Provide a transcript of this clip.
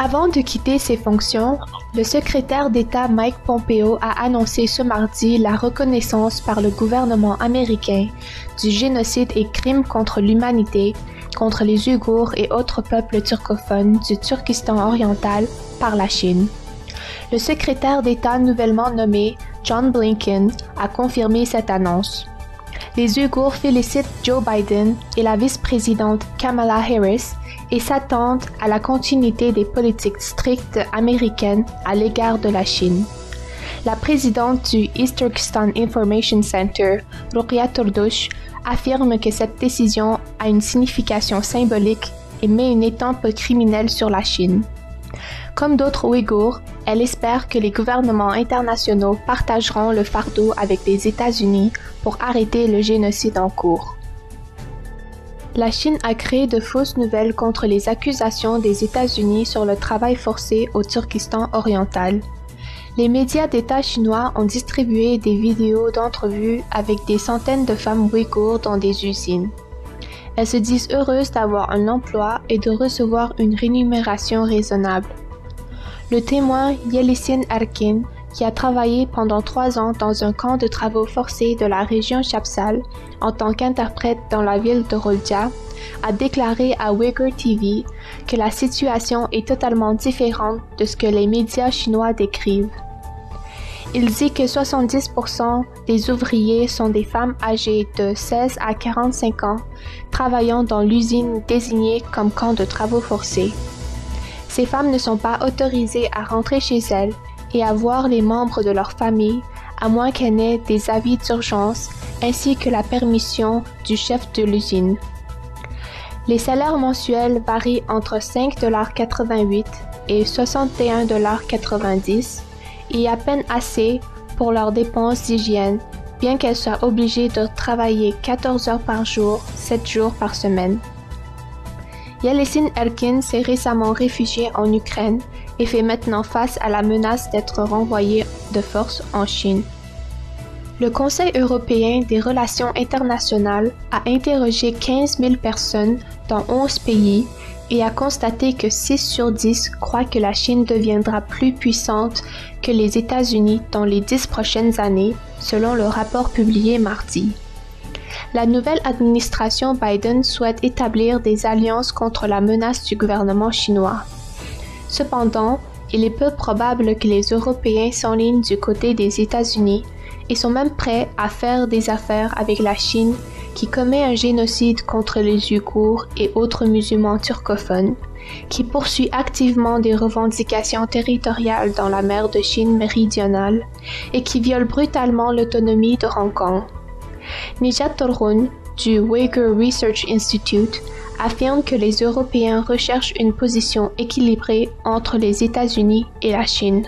Avant de quitter ses fonctions, le secrétaire d'État Mike Pompeo a annoncé ce mardi la reconnaissance par le gouvernement américain du génocide et crimes contre l'humanité contre les Ouïghours et autres peuples turcophones du Turkestan oriental par la Chine. Le secrétaire d'État nouvellement nommé, John Blinken, a confirmé cette annonce. Les Ouïghours félicitent Joe Biden et la vice-présidente Kamala Harris et s'attendent à la continuité des politiques strictes américaines à l'égard de la Chine. La présidente du East Turkestan Information Center, Ruqya Turdush, affirme que cette décision a une signification symbolique et met une étampe criminelle sur la Chine. Comme d'autres Ouïghours, elle espère que les gouvernements internationaux partageront le fardeau avec les États-Unis pour arrêter le génocide en cours. La Chine a créé de fausses nouvelles contre les accusations des États-Unis sur le travail forcé au Turkestan oriental. Les médias d'État chinois ont distribué des vidéos d'entrevues avec des centaines de femmes ouïghours dans des usines. Elles se disent heureuses d'avoir un emploi et de recevoir une rémunération raisonnable. Le témoin Yelisin Erkin, qui a travaillé pendant 3 ans dans un camp de travaux forcés de la région Chapsal en tant qu'interprète dans la ville de Rolja, a déclaré à Uyghur TV que la situation est totalement différente de ce que les médias chinois décrivent. Il dit que 70% des ouvriers sont des femmes âgées de 16 à 45 ans travaillant dans l'usine désignée comme camp de travaux forcés. Ces femmes ne sont pas autorisées à rentrer chez elles et à voir les membres de leur famille, à moins qu'elles n'aient des avis d'urgence ainsi que la permission du chef de l'usine. Les salaires mensuels varient entre 5,88 $ et 61,90 $ et à peine assez pour leurs dépenses d'hygiène, bien qu'elles soient obligées de travailler 14 heures par jour, 7 jours par semaine. Yelisin Erkin s'est récemment réfugié en Ukraine et fait maintenant face à la menace d'être renvoyé de force en Chine. Le Conseil européen des relations internationales a interrogé 15 000 personnes dans 11 pays et a constaté que 6 sur 10 croient que la Chine deviendra plus puissante que les États-Unis dans les 10 prochaines années, selon le rapport publié mardi. La nouvelle administration Biden souhaite établir des alliances contre la menace du gouvernement chinois. Cependant, il est peu probable que les Européens s'enlignent du côté des États-Unis et sont même prêts à faire des affaires avec la Chine qui commet un génocide contre les Ouïghours et autres musulmans turcophones, qui poursuit activement des revendications territoriales dans la mer de Chine méridionale et qui viole brutalement l'autonomie de Hong Kong. Nijat Torun, du Uyghur Research Institute, affirme que les Européens recherchent une position équilibrée entre les États-Unis et la Chine.